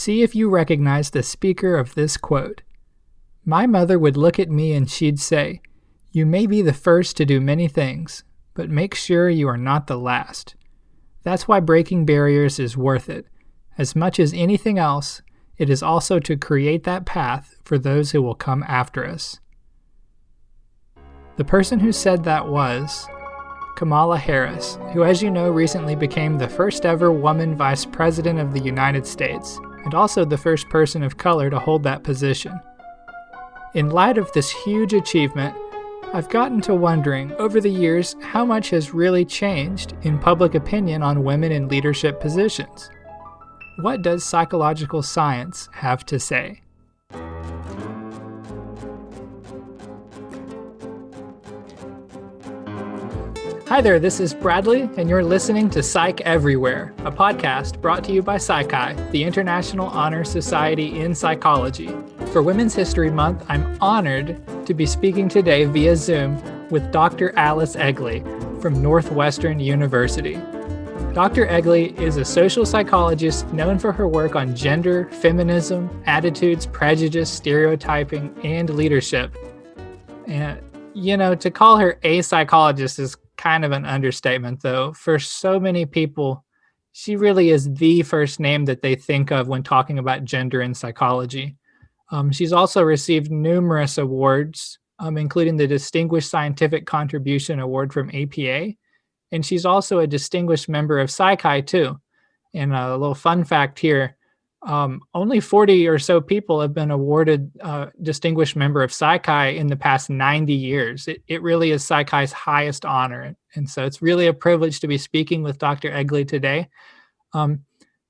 See if you recognize the speaker of this quote. My mother would look at me and she'd say, "You may be the first to do many things, but make sure you are not the last." That's why breaking barriers is worth it. As much as anything else, it is also to create that path for those who will come after us. The person who said that was Kamala Harris, who, as you know, recently became the first ever woman vice president of the United States, and also the first person of color to hold that position. In light of this huge achievement, I've gotten to wondering over the years how much has really changed in public opinion on women in leadership positions. What does psychological science have to say? Hi there, this is Bradley, and you're listening to Psych Everywhere, a podcast brought to you by Psi Chi, the International Honor Society in Psychology. For Women's History Month, I'm honored to be speaking today via Zoom with Dr. Alice Eagly from Northwestern University. Dr. Eagly is a social psychologist known for her work on gender, feminism, attitudes, prejudice, stereotyping, and leadership. And, to call her a psychologist is kind of an understatement, though. For so many people, she really is the first name that they think of when talking about gender in psychology. She's also received numerous awards, including the Distinguished Scientific Contribution Award from APA, and she's also a distinguished member of Psi Chi, too. And a little fun fact here, only 40 or so people have been awarded Distinguished Member of Psi Chi in the past 90 years. It really is Psi Chi's highest honor. And so it's really a privilege to be speaking with Dr. Eagly today.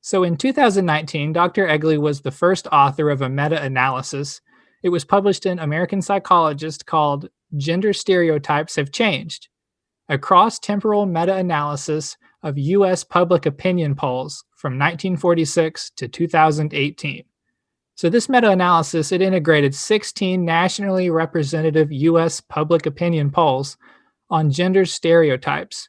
So in 2019, Dr. Eagly was the first author of a meta-analysis. It was published in American Psychologist called Gender Stereotypes Have Changed, a cross-temporal meta-analysis of U.S. public opinion polls from 1946 to 2018. So this meta-analysis, it integrated 16 nationally representative U.S. public opinion polls on gender stereotypes.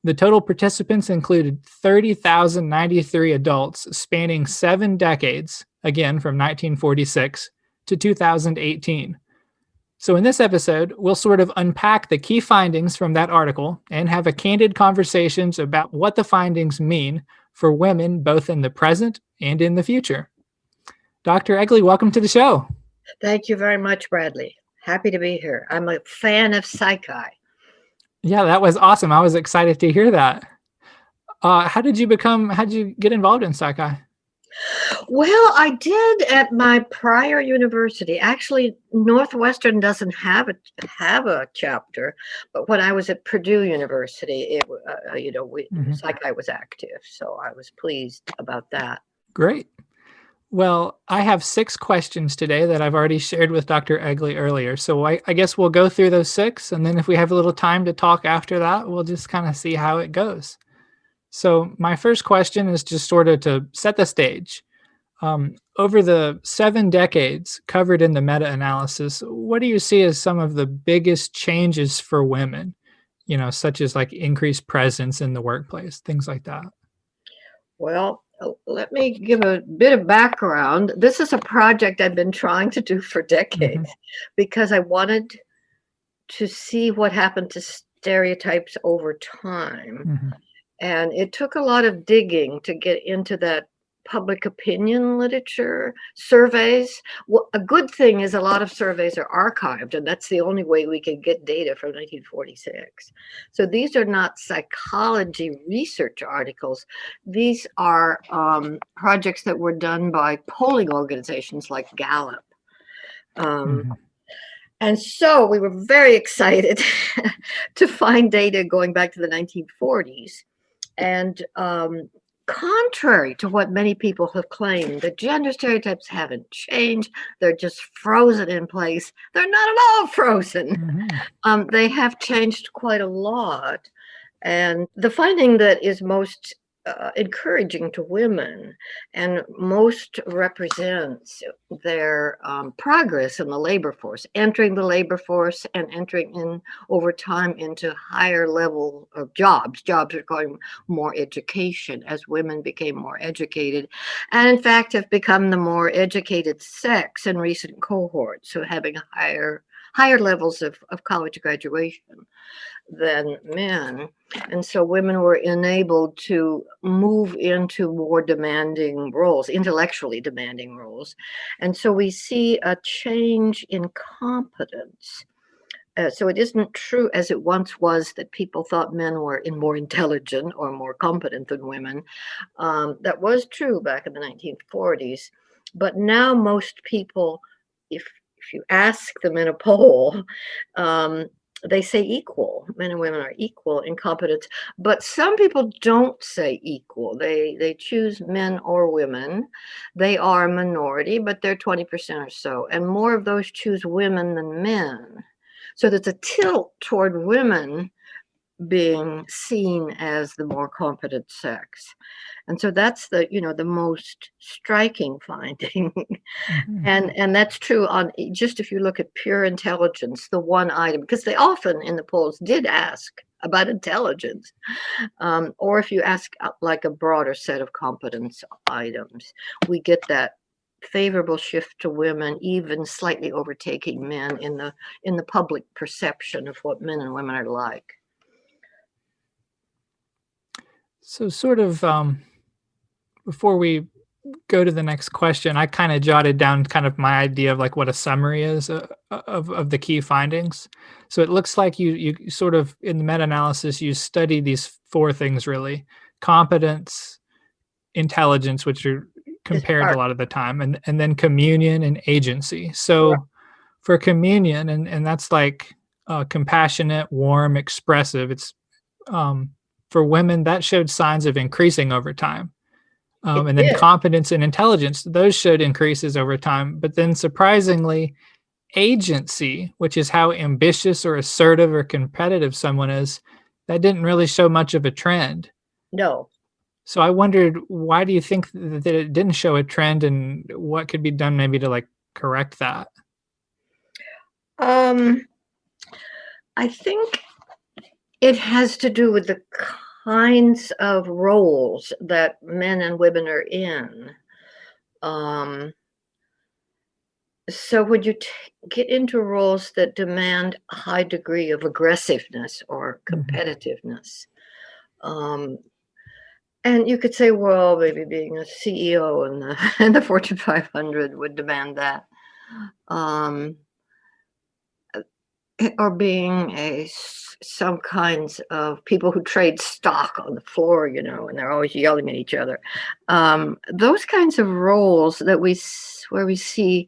The total participants included 30,093 adults spanning 7 decades, again from 1946 to 2018. So in this episode, we'll sort of unpack the key findings from that article and have a candid conversations about what the findings mean for women both in the present and in the future. Dr. Eagly, welcome to the show. Thank you very much, Bradley. Happy to be here. I'm a fan of Psi Chi. Yeah, that was awesome. I was excited to hear that. How did you get involved in Psi Chi? Well, I did at my prior university. Actually, Northwestern doesn't have a chapter, but when I was at Purdue University, Psi Chi was active, so I was pleased about that. Great. Well, I have 6 questions today that I've already shared with Dr. Eagly earlier, so I guess we'll go through those 6, and then if we have a little time to talk after that, we'll just kind of see how it goes. So my first question is just sort of to set the stage. Over the 7 decades covered in the meta-analysis, what do you see as some of the biggest changes for women, such as like increased presence in the workplace, things like that? Well, let me give a bit of background. This is a project I've been trying to do for decades because I wanted to see what happened to stereotypes over time. And it took a lot of digging to get into that public opinion literature, surveys. Well, a good thing is a lot of surveys are archived, and that's the only way we can get data from 1946. So these are not psychology research articles. These are projects that were done by polling organizations like Gallup. And so we were very excited to find data going back to the 1940s. And contrary to what many people have claimed, the gender stereotypes haven't changed. They're just frozen in place. They're not at all frozen. They have changed quite a lot. And the finding that is most encouraging to women, and most represents their progress in the labor force, entering the labor force and entering in over time into higher level of jobs. Jobs requiring more education as women became more educated, and in fact have become the more educated sex in recent cohorts, so having higher levels of college graduation than men. And so women were enabled to move into more demanding roles, intellectually demanding roles. And so we see a change in competence. So it isn't true as it once was that people thought men were more intelligent or more competent than women. That was true back in the 1940s. But now most people, if you ask them in a poll, um, they say equal. Men and women are equal in competence, but some people don't say equal. They choose men or women. They are a minority, but they're 20% or so, and more of those choose women than men. So there's a tilt toward women being seen as the more competent sex. And so that's the most striking finding. Mm-hmm. And that's true on just if you look at pure intelligence, the one item, because they often in the polls did ask about intelligence, or if you ask like a broader set of competence items, we get that favorable shift to women, even slightly overtaking men in the public perception of what men and women are like. So sort of before we go to the next question, I kind of jotted down kind of my idea of like what a summary is of the key findings. So it looks like you sort of in the meta-analysis you study these four things really: competence, intelligence, which are compared a lot of the time, and then communion and agency. So for communion, and that's like compassionate, warm, expressive. It's for women that showed signs of increasing over time. And then competence and intelligence, those showed increases over time. But then surprisingly, agency, which is how ambitious or assertive or competitive someone is, that didn't really show much of a trend. No. So I wondered, why do you think that it didn't show a trend, and what could be done maybe to like correct that? I think it has to do with the kinds of roles that men and women are in. So when you get into roles that demand a high degree of aggressiveness or competitiveness, and you could say, well, maybe being a CEO in the Fortune 500 would demand that. Or being some kinds of people who trade stock on the floor, and they're always yelling at each other. Those kinds of roles where we see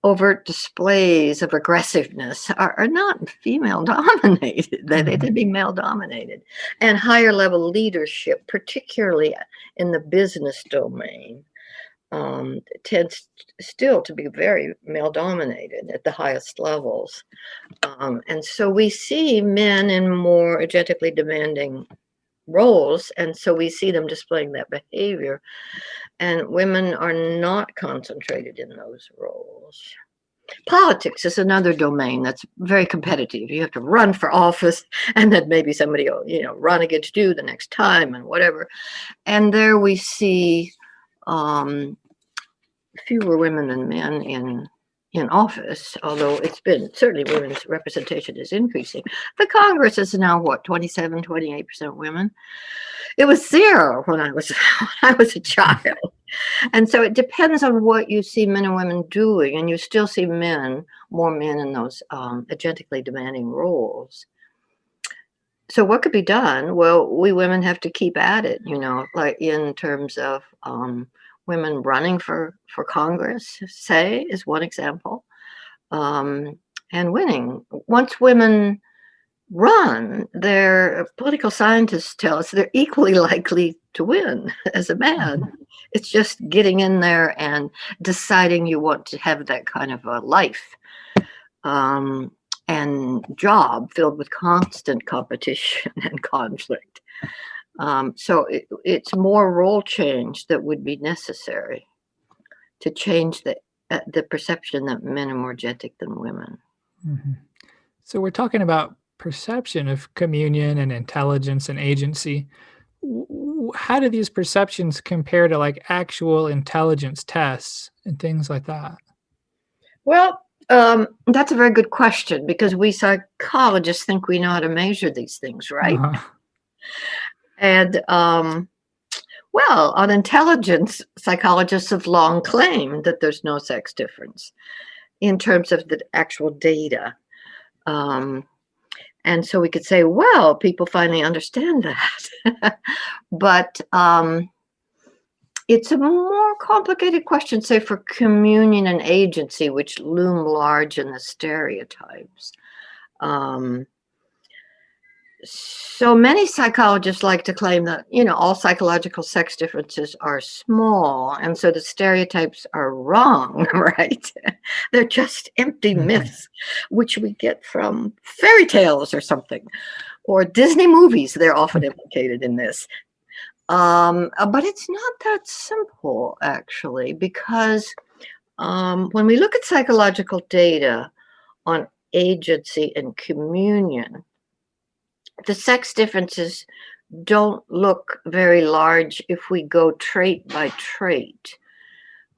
overt displays of aggressiveness are not female dominated. They tend to be male dominated, and higher level leadership, particularly in the business domain, tends still to be very male dominated at the highest levels. And so we see men in more agentically demanding roles, and so we see them displaying that behavior, and women are not concentrated in those roles. Politics is another domain that's very competitive. You have to run for office, and then maybe somebody will, run against you the next time and whatever. And there we see fewer women than men in office, although it's been certainly women's representation is increasing. The Congress is now what, 27-28% women. It was zero when I was a child. And so it depends on what you see men and women doing, and you still see more men in those agentically demanding roles. So what could be done? Well, we women have to keep at it, like in terms of women running for Congress, say, is one example, and winning. Once women run, their political scientists tell us they're equally likely to win as a man. It's just getting in there and deciding you want to have that kind of a life and job filled with constant competition and conflict. So it's more role change that would be necessary to change the perception that men are more agentic than women. Mhm. So we're talking about perception of communion and intelligence and agency. How do these perceptions compare to like actual intelligence tests and things like that? Well, that's a very good question because we psychologists think we know how to measure these things, right? Uh-huh. And well, on intelligence, psychologists have long claimed that there's no sex difference in terms of the actual data. Um, and so we could say, well, people finally understand that. But it's a more complicated question, say, for communion and agency, which loom large in the stereotypes. Um, so many psychologists like to claim that, all psychological sex differences are small, and so the stereotypes are wrong, right? They're just empty Mhm. myths, which we get from fairy tales or something, or Disney movies. They're often implicated in this. But it's not that simple, actually, because when we look at psychological data on agency and communion, the sex differences don't look very large if we go trait by trait.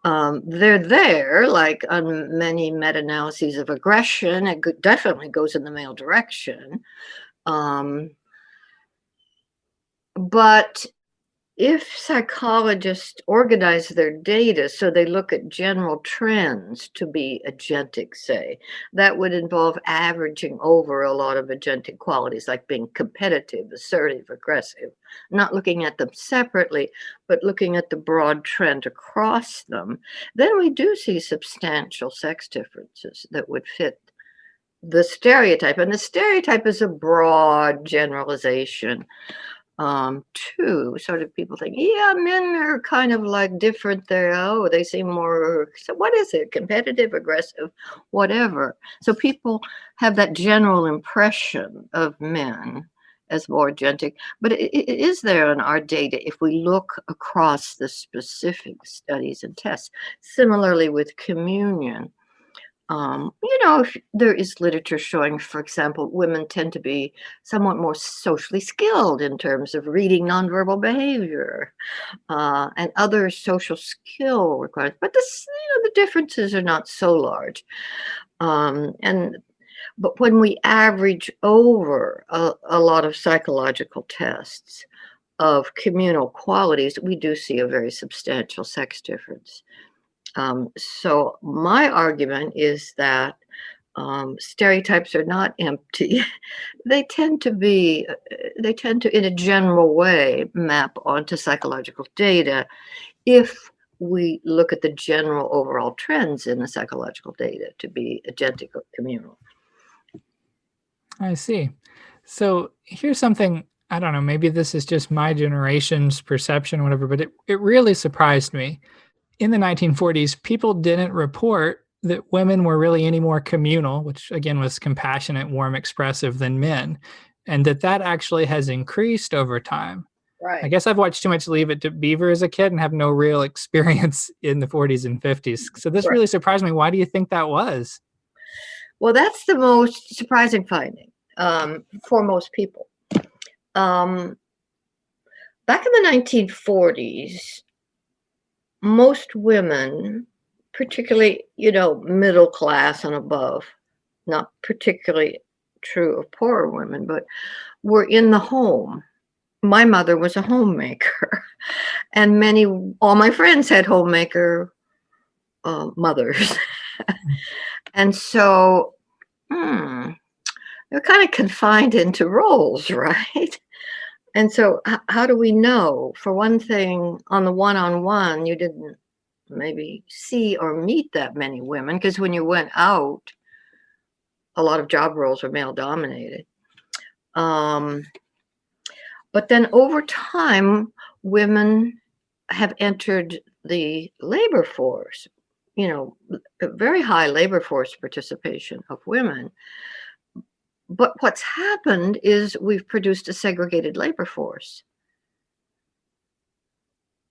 They're there, like on many meta-analyses of aggression. Definitely goes in the male direction. Um, but if psychologists organize their data so they look at general trends to be agentic, say, that would involve averaging over a lot of agentic qualities like being competitive, assertive, aggressive, not looking at them separately, but looking at the broad trend across them, then we do see substantial sex differences that would fit the stereotype. And the stereotype is a broad generalization too. Sort of people think, yeah, men are kind of like different there. Oh, they seem more, so what is it? Competitive, aggressive, whatever. So people have that general impression of men as more agentic, but it is there in our data if we look across the specific studies and tests. Similarly with communion. There is literature showing, for example, women tend to be somewhat more socially skilled in terms of reading nonverbal behavior and other social skill requirements. But the differences are not so large. And but when we average over a lot of psychological tests of communal qualities, we do see a very substantial sex difference. So my argument is that stereotypes are not empty. They tend to be, they tend to, in a general way, map onto psychological data if we look at the general overall trends in the psychological data to be agentic or communal. I see. So here's something, I don't know, maybe this is just my generation's perception or whatever, but it really surprised me. In the 1940s, people didn't report that women were really any more communal, which again was compassionate, warm, expressive than men, and that actually has increased over time. I Right. guess I've watched too much Leave It to Beaver as a kid and have no real experience in the 40s and 50s. So this Right. really surprised me. Why do you think that was? Well, that's the most surprising finding for most people. Um, Back in the 1940s, most women, particularly, middle class and above, not particularly true of poorer women, but were in the home. My mother was a homemaker, and all my friends had homemaker mothers. And so they're kind of confined into roles, right? And so, how do we know? For one thing, on the one-on-one, you didn't maybe see or meet that many women because when you went out, a lot of job roles were male dominated. Um, but then over time, women have entered the labor force, a very high labor force participation of women. But what's happened is we've produced a segregated labor force.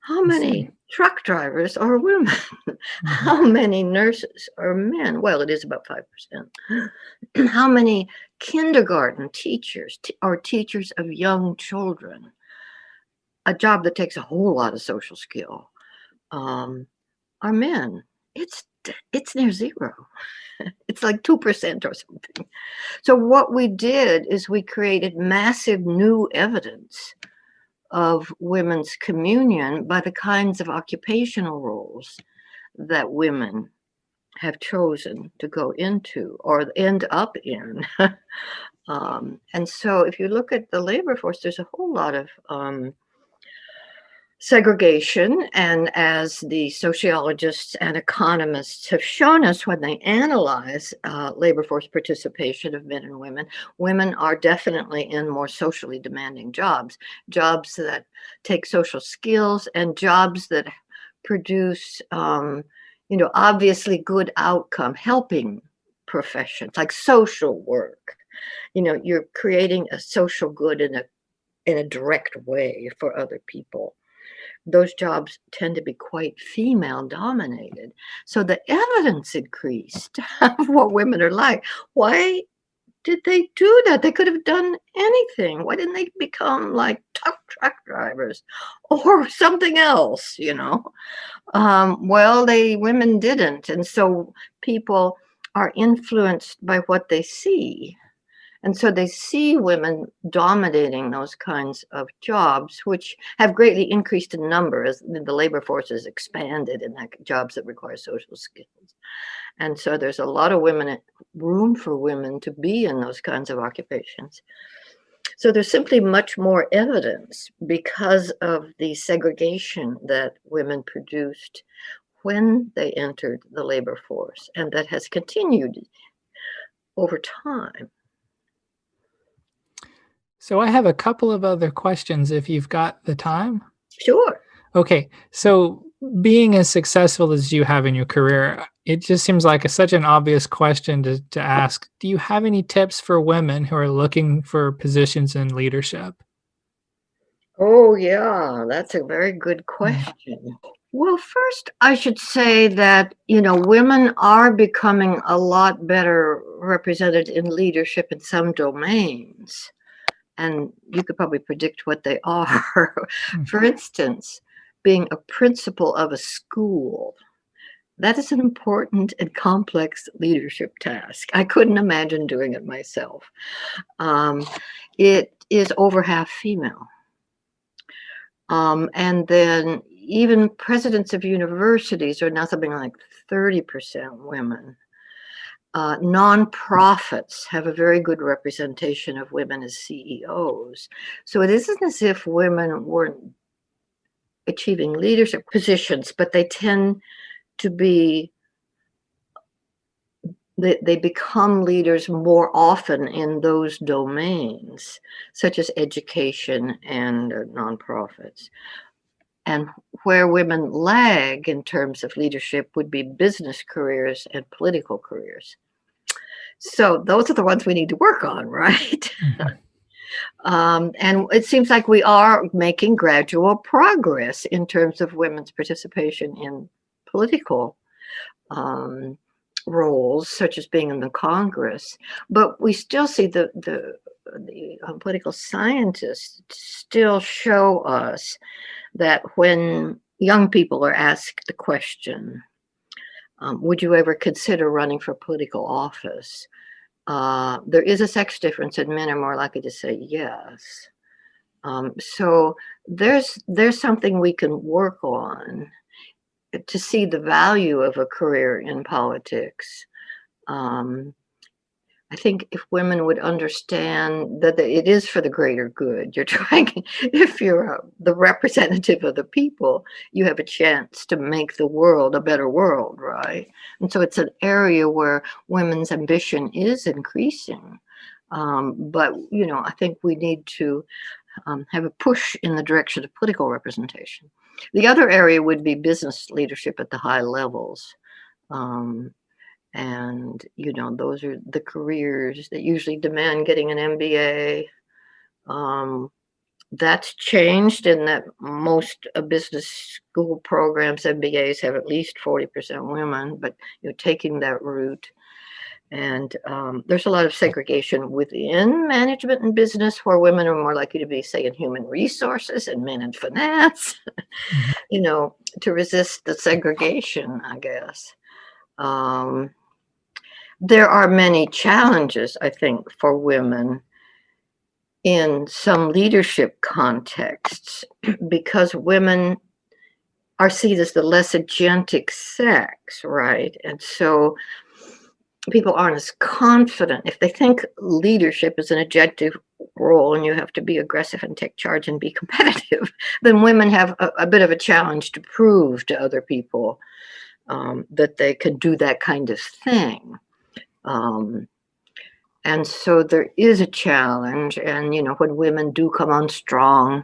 How I see. many truck drivers are women? Hmm. How many nurses are men? Well, it is about 5%. How many kindergarten teachers or teachers of young children? A job that takes a whole lot of social skill. Um, are men. It's it's near zero. It's like 2% or something. So what we did is we created massive new evidence of women's communion by the kinds of occupational roles that women have chosen to go into or end up in. And so if you look at the labor force, there's a whole lot of segregation. And as the sociologists and economists have shown us when they analyze labor force participation of men and women are definitely in more socially demanding jobs, jobs that take social skills and jobs that produce, obviously good outcome, helping professions like social work. You're creating a social good in a direct way for other people. Those jobs tend to be quite female dominated. So the evidence increased of what women are like. Why did they do that? They could have done anything. Why didn't they become like truck drivers or something else? Well, women didn't. And so people are influenced by what they see. And so they see women dominating those kinds of jobs, which have greatly increased in number as the labor force has expanded in jobs that require social skills. And so there's a lot of room for women to be in those kinds of occupations. So there's simply much more evidence because of the segregation that women produced when they entered the labor force, and that has continued over time. So I have a couple of other questions if you've got the time. Sure. Okay, so being as successful as you have in your career, it just seems like such an obvious question to ask. Do you have any tips for women who are looking for positions in leadership? Oh, yeah, that's a very good Mm, question. Well, first, I should say that, women are becoming a lot better represented in leadership in some domains. And you could probably predict what they are. mm. For instance, being a principal of a school. That is an important and complex leadership task. I couldn't imagine doing it myself. Um, it is over half female. And then even presidents of universities are now something like 30% women. Nonprofits have a very good representation of women as CEOs. So it isn't as if women weren't achieving leadership positions, but they tend to be, they become leaders more often in those domains, such as education and nonprofits. And where women lag in terms of leadership would be business careers and political careers. So those are the ones we need to work on, right? Mhm. And it seems like we are making gradual progress in terms of women's participation in political um, roles, such as being in the Congress. But we still see the political scientists still show us that when young people are asked the question, would you ever consider running for political office? There is a sex difference, and men are more likely to say yes. So there's something we can work on to see the value of a career in politics. Um, I think if women would understand that it is for the greater good, you're trying, if you're the representative of the people, you have a chance to make the world a better world, right? And so it's an area where women's ambition is increasing. But, I think we need to have a push in the direction of political representation. The other area would be business leadership at the high levels. Um, and, those are the careers that usually demand getting an MBA, um, That's changed in that most business school programs, MBAs, have at least 40% women, but taking that route. And there's a lot of segregation within management and business where women are more likely to be, say, in human resources and men in finance, Mhm. to resist the segregation, I guess. There are many challenges, I think, for women in some leadership contexts because women are seen as the less agentic sex, right? And so people aren't as confident. If they think leadership is an agentive role and you have to be aggressive and take charge and be competitive, then women have a bit of a challenge to prove to other people that they can do that kind of thing. And so there is a challenge. And, when women do come on strong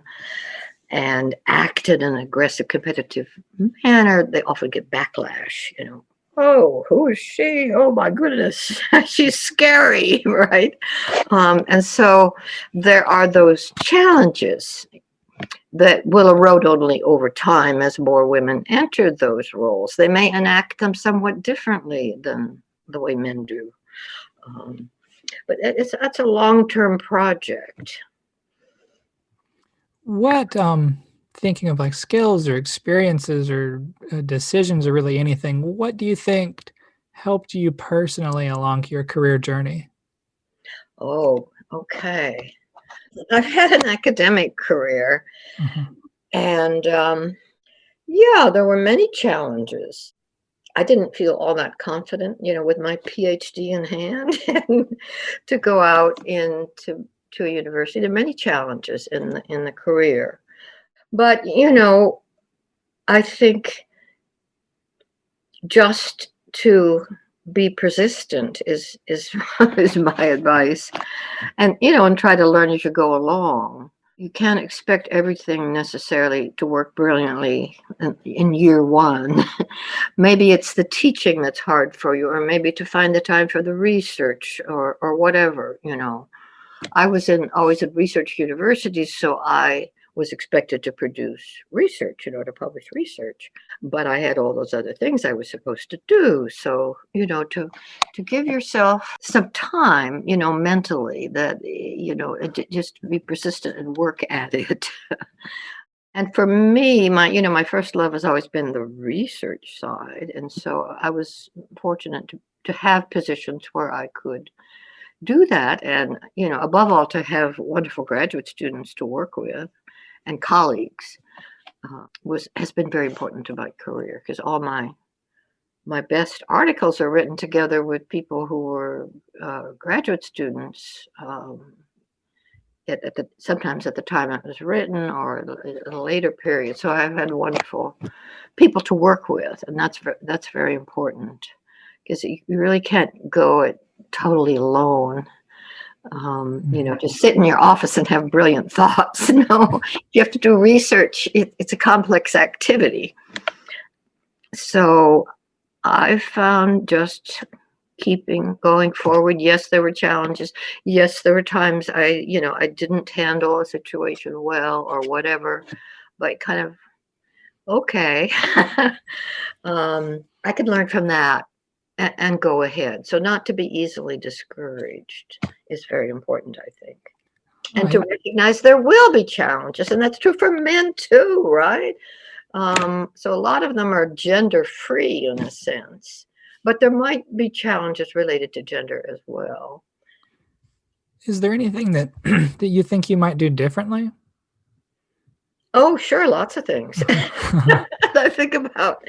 and act in an aggressive, competitive manner, they often get backlash. Oh, who is she? Oh, my goodness. She's scary, right? And so there are those challenges that will erode only over time as more women enter those roles. They may enact them somewhat differently than the way men do. But that's a long-term project. What, thinking of like skills or experiences or decisions or really anything, what do you think helped you personally along your career journey? Oh, okay. I've had an academic career, Mhm. and yeah, there were many challenges. I didn't feel all that confident, with my PhD in hand, and to go out to a university. There are many challenges in the career, but I think just to be persistent is is my advice, and try to learn as you go along. You can't expect everything necessarily to work brilliantly in year one. Maybe it's the teaching that's hard for you, or maybe to find the time for the research, or whatever. I was always at research universities, so I was expected to produce research, to publish research. But I had all those other things I was supposed to do. So, to give yourself some time, mentally, that, just be persistent and work at it. And for me, my first love has always been the research side. And so I was fortunate to have positions where I could do that, and above all, to have wonderful graduate students to work with and colleagues has been very important to my career, because all my best articles are written together with people who were graduate students, sometimes at the time it was written, or at a later period. So I've had wonderful people to work with, and that's very important, because you really can't go it totally alone. Just sit in your office and have brilliant thoughts. No, you have to do research. It's a complex activity. So I found just keeping going forward. Yes, there were challenges. Yes, there were times I didn't handle a situation well or whatever, but kind of, okay. I could learn from that and go ahead. So not to be easily discouraged is very important, I think. And to Right. recognize there will be challenges, and that's true for men too, right? So a lot of them are gender free in a sense, but there might be challenges related to gender as well. Is there anything that that you think you might do differently? Oh, sure, lots of things. I think about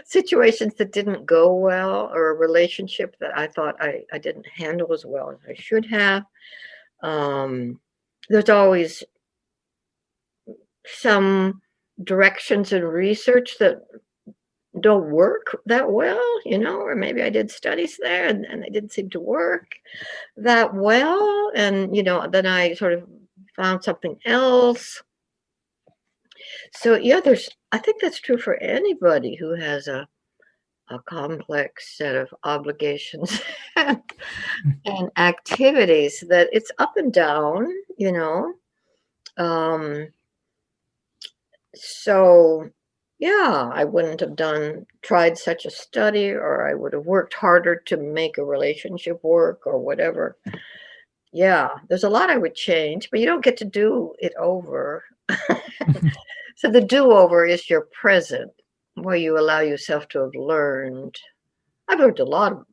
situations that didn't go well, or a relationship that I thought I didn't handle as well as I should have. Um, there's always some directions in research that don't work that well, or maybe I did studies there, and they didn't seem to work that well. And, then I sort of found something else. So, yeah, I think that's true for anybody who has a complex set of obligations and activities, that it's up and down, you know. Um, so yeah, I wouldn't have tried such a study, or I would have worked harder to make a relationship work or whatever. Yeah, there's a lot I would change, but you don't get to do it over. So the do-over is your present, where you allow yourself to have learned. I've learned a lot of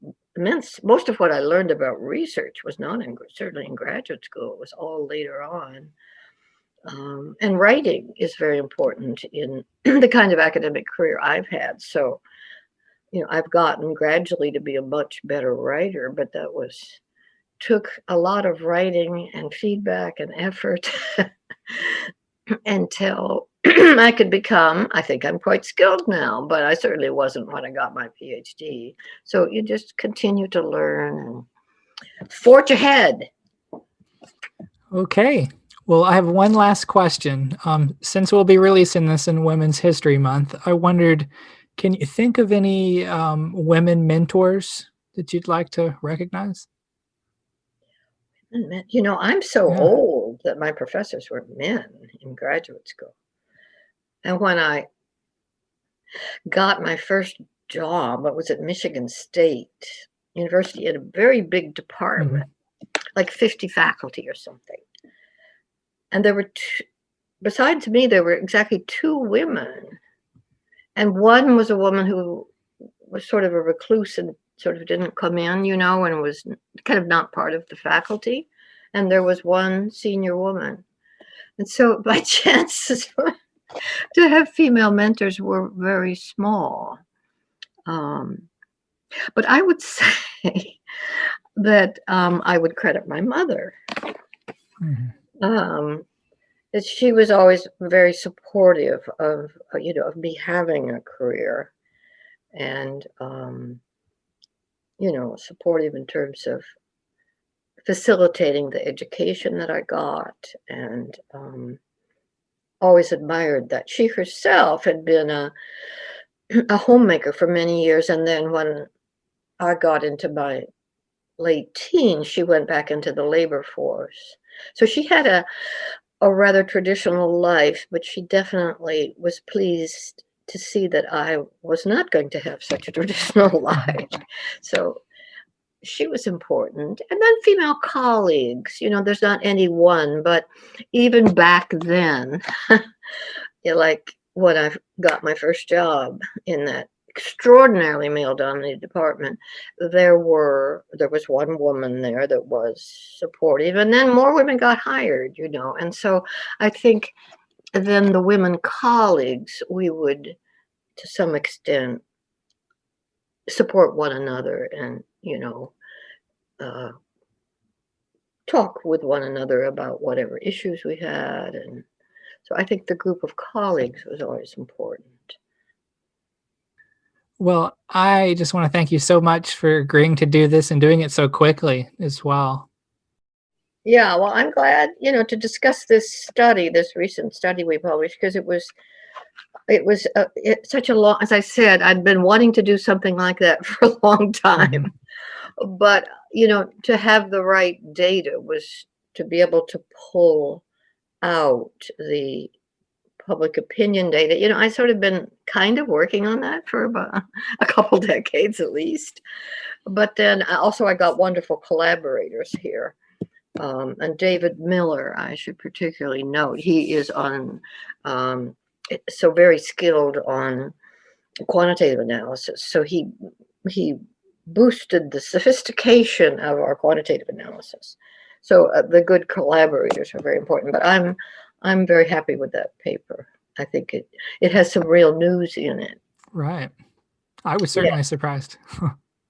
most of what I learned about research was not certainly in graduate school. It was all later on. And writing is very important in the kind of academic career I've had. So, I've gotten gradually to be a much better writer, but took a lot of writing and feedback and effort until I could become, I think I'm quite skilled now, but I certainly wasn't when I got my PhD. So you just continue to learn and forge ahead. Okay. Well, I have one last question. Since we'll be releasing this in Women's History Month, I wondered, can you think of any women mentors that you'd like to recognize? I'm so old that my professors were men in graduate school. And when I got my first job, it was at Michigan State University in a very big department, like 50 faculty or something. And there were besides me, there were exactly 2 women. And one was a woman who was sort of a recluse and sort of didn't come in, and was kind of not part of the faculty. And there was one senior woman. And so my chances to have female mentors were very small. But I would say that I would credit my mother. That she was always very supportive of me having a career, and supportive in terms of facilitating the education that I got, and always admired that. She herself had been a homemaker for many years, and then when I got into my late teens, she went back into the labor force. So she had a rather traditional life, but she definitely was pleased to see that I was not going to have such a traditional life. So she was important. And then female colleagues, there's not any one, but even back then, like when I got my first job in that extraordinarily male-dominated department, there was one woman there that was supportive, and then more women got hired, and so I think then the women colleagues, we would to some extent support one another and talk with one another about whatever issues we had. And so I think the group of colleagues was always important. Well, I just want to thank you so much for agreeing to do this and doing it so quickly as well. Yeah, well, I'm glad, to discuss this recent study we published, because it was such a long, as I said, I'd been wanting to do something like that for a long time. But, to have the right data was to be able to pull out the public opinion data. I sort of been kind of working on that for about a couple decades at least. But then also I got wonderful collaborators here. And David Miller, I should particularly note, he is so very skilled on quantitative analysis. So he boosted the sophistication of our quantitative analysis. So the good collaborators are very important. But I'm very happy with that paper. I think it has some real news in it. Right. I was certainly surprised.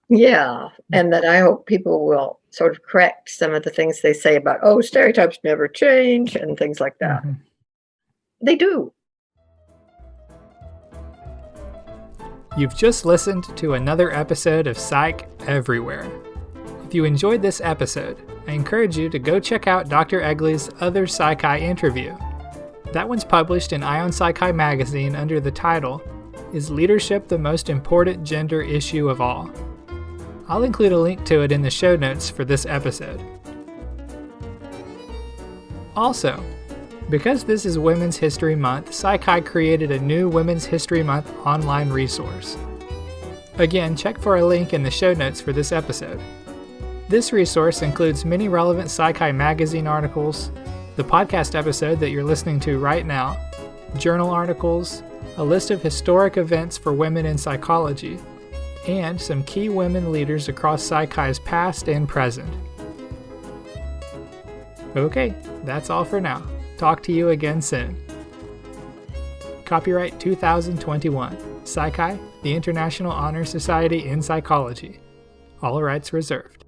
Yeah. And that I hope people will sort of correct some of the things they say about, stereotypes never change and things like that. They do. You've just listened to another episode of Psych Everywhere. If you enjoyed this episode, I encourage you to go check out Dr. Eagly's other Psi Chi interview. That one's published in Ion Psi Chi magazine under the title, Is Leadership the Most Important Gender Issue of All? I'll include a link to it in the show notes for this episode. Also, Because this is Women's History Month, Psi Chi created a new Women's History Month online resource. Again, check for a link in the show notes for this episode. This resource includes many relevant Psi Chi magazine articles, the podcast episode that you're listening to right now, journal articles, a list of historic events for women in psychology, and some key women leaders across Psi Chi's past and present. Okay, that's all for now. Talk to you again soon. Copyright 2021. Psi Chi, the International Honor Society in Psychology. All rights reserved.